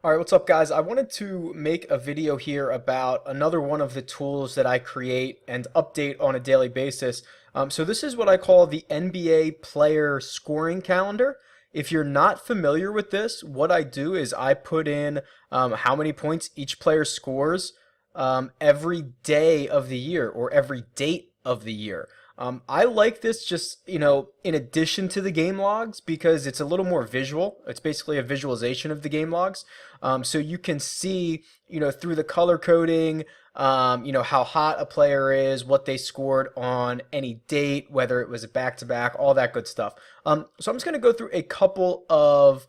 All right, what's up, guys? I wanted to make a video here about another one of the tools that I create and update on a daily basis. So this is what I call the NBA player scoring calendar. If you're not familiar with this, what I do is I put in how many points each player scores every day of the year or every date of the year. I like this just, in addition to the game logs because it's a little more visual. It's basically a visualization of the game logs. So you can see, through the color coding, how hot a player is, what they scored on any date, whether it was a back-to-back, all that good stuff. So I'm just going to go through a couple of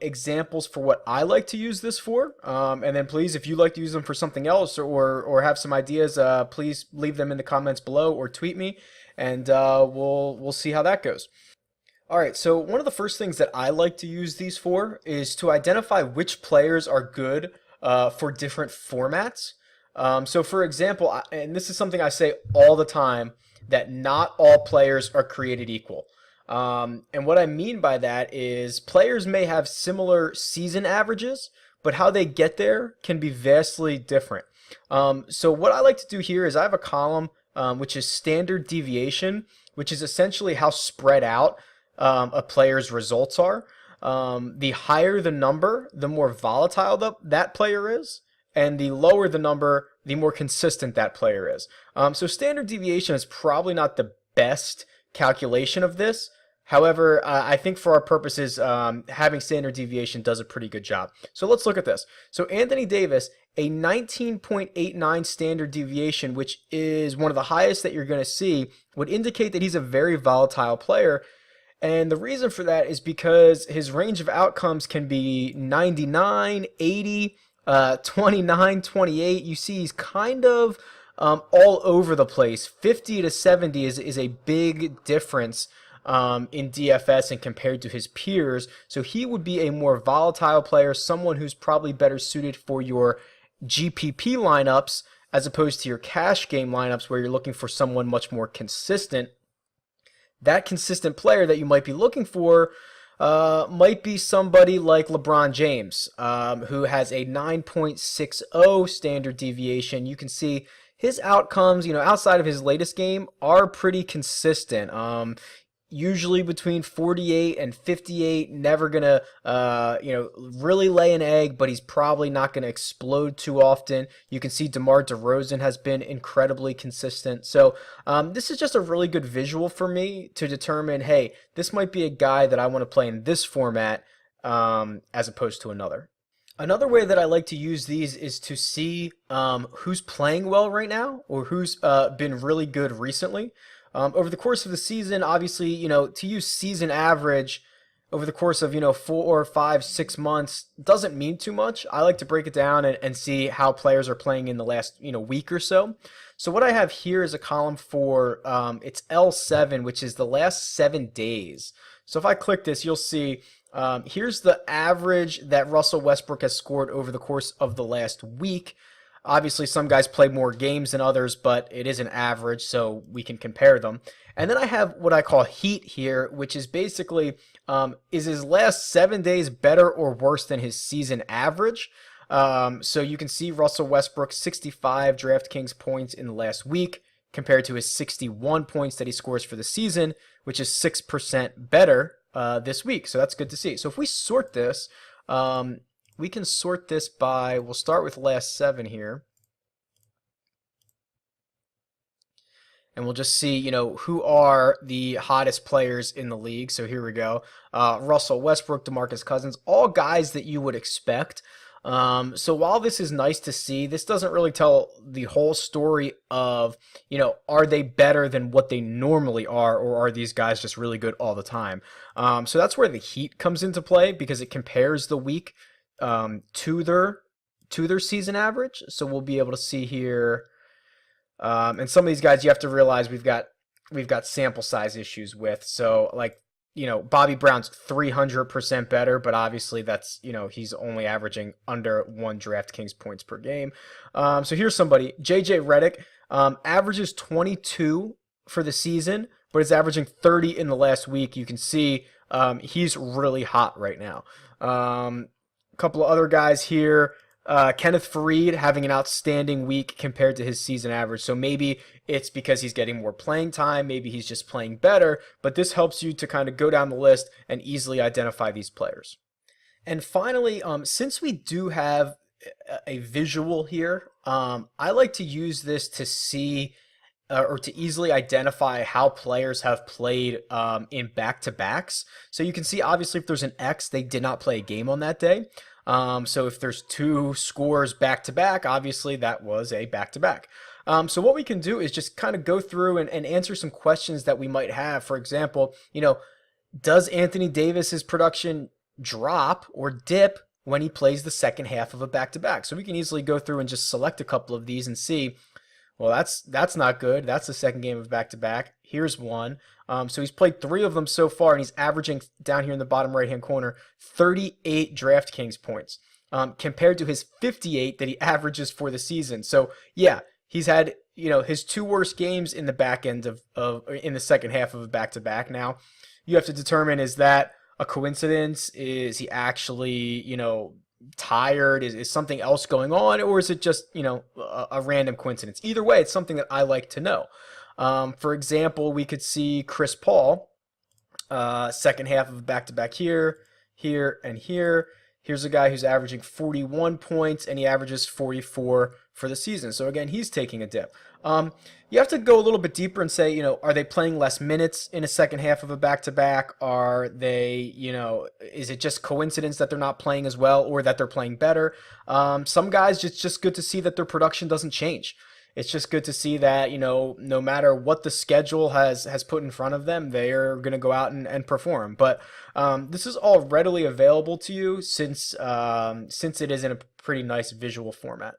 examples for what I like to use this for. And then please, if you like to use them for something else or have some ideas, please leave them in the comments below or tweet me, and we'll see how that goes. All right, so one of the first things that I like to use these for is to identify which players are good for different formats. So for example, and this is something I say all the time, that not all players are created equal. And what I mean by that is players may have similar season averages, but how they get there can be vastly different. So what I like to do here is I have a column which is standard deviation, which is essentially how spread out a player's results are. The higher the number, the more volatile that player is, and the lower the number, the more consistent that player is. So standard deviation is probably not the best calculation of this. However, I think for our purposes, having standard deviation does a pretty good job. So let's look at this. So Anthony Davis, a 19.89 standard deviation, which is one of the highest that you're going to see, would indicate that he's a very volatile player. And the reason for that is because his range of outcomes can be 99, 80, 29, 28. You see he's kind of all over the place. 50 to 70 is a big difference in DFS and compared to his peers. So he would be a more volatile player, someone who's probably better suited for your GPP lineups as opposed to your cash game lineups where you're looking for someone much more consistent. That consistent player that you might be looking for might be somebody like LeBron James, who has a 9.60 standard deviation. You can see his outcomes, outside of his latest game, are pretty consistent. Usually between 48 and 58, never gonna, really lay an egg, but he's probably not gonna explode too often. You can see DeMar DeRozan has been incredibly consistent. So this is just a really good visual for me to determine, hey, this might be a guy that I want to play in this format as opposed to another. Another way that I like to use these is to see who's playing well right now or who's been really good recently. Over the course of the season, obviously, to use season average over the course of, 4 or 5, 6 months doesn't mean too much. I like to break it down and see how players are playing in the last, week or so. So what I have here is a column for, it's L7, which is the last 7 days. So if I click this, you'll see here's the average that Russell Westbrook has scored over the course of the last week. Obviously, some guys play more games than others, but it is an average, so we can compare them. And then I have what I call heat here, which is basically, is his last 7 days better or worse than his season average? So you can see Russell Westbrook, 65 DraftKings points in the last week, compared to his 61 points that he scores for the season, which is 6% better this week. So that's good to see. So if we sort this, we can sort this by, we'll start with last 7 here. And we'll just see, who are the hottest players in the league. So here we go. Russell Westbrook, DeMarcus Cousins, all guys that you would expect. So while this is nice to see, this doesn't really tell the whole story of, are they better than what they normally are, or are these guys just really good all the time? So that's where the heat comes into play because it compares the week to their season average. So we'll be able to see here, and some of these guys you have to realize we've got sample size issues with. So like, Bobby Brown's 300% better, but obviously that's, he's only averaging under 1 DraftKings points per game. So here's somebody, JJ Redick, averages 22 for the season, but is averaging 30 in the last week. You can see he's really hot right now. A couple of other guys here. Kenneth Faried having an outstanding week compared to his season average. So maybe it's because he's getting more playing time. Maybe he's just playing better. But this helps you to kind of go down the list and easily identify these players. And finally, since we do have a visual here, I like to use this to see or to easily identify how players have played in back-to-backs. So you can see, obviously, if there's an X, they did not play a game on that day. So if there's two scores back-to-back, obviously that was a back-to-back. So what we can do is just kind of go through and answer some questions that we might have. For example, does Anthony Davis's production drop or dip when he plays the second half of a back-to-back? So we can easily go through and just select a couple of these and see, well, that's not good. That's the second game of back-to-back. Here's one. So he's played 3 of them so far, and he's averaging, down here in the bottom right-hand corner, 38 DraftKings points compared to his 58 that he averages for the season. So, yeah, he's had, his 2 worst games in the back end in the second half of a back-to-back. Now, you have to determine, is that a coincidence? Is he actually, tired? Is something else going on? Or is it just, a random coincidence? Either way, it's something that I like to know. For example, we could see Chris Paul, second half of a back-to-back here, and here. Here's a guy who's averaging 41 points, and he averages 44 for the season. So again, he's taking a dip. You have to go a little bit deeper and say, are they playing less minutes in a second half of a back-to-back? Are they, is it just coincidence that they're not playing as well or that they're playing better? Some guys, it's just good to see that their production doesn't change. It's just good to see that, no matter what the schedule has put in front of them, they're going to go out and perform. But this is all readily available to you since it is in a pretty nice visual format.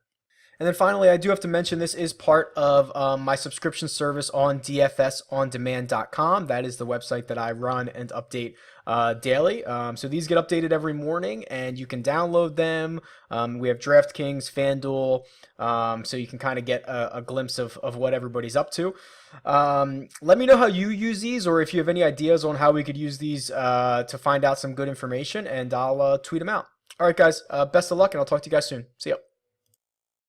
And then finally, I do have to mention this is part of my subscription service on dfsondemand.com. That is the website that I run and update daily. So these get updated every morning, and you can download them. We have DraftKings, FanDuel, so you can kind of get a glimpse of what everybody's up to. Let me know how you use these, or if you have any ideas on how we could use these to find out some good information, and I'll tweet them out. All right, guys, best of luck, and I'll talk to you guys soon. See ya.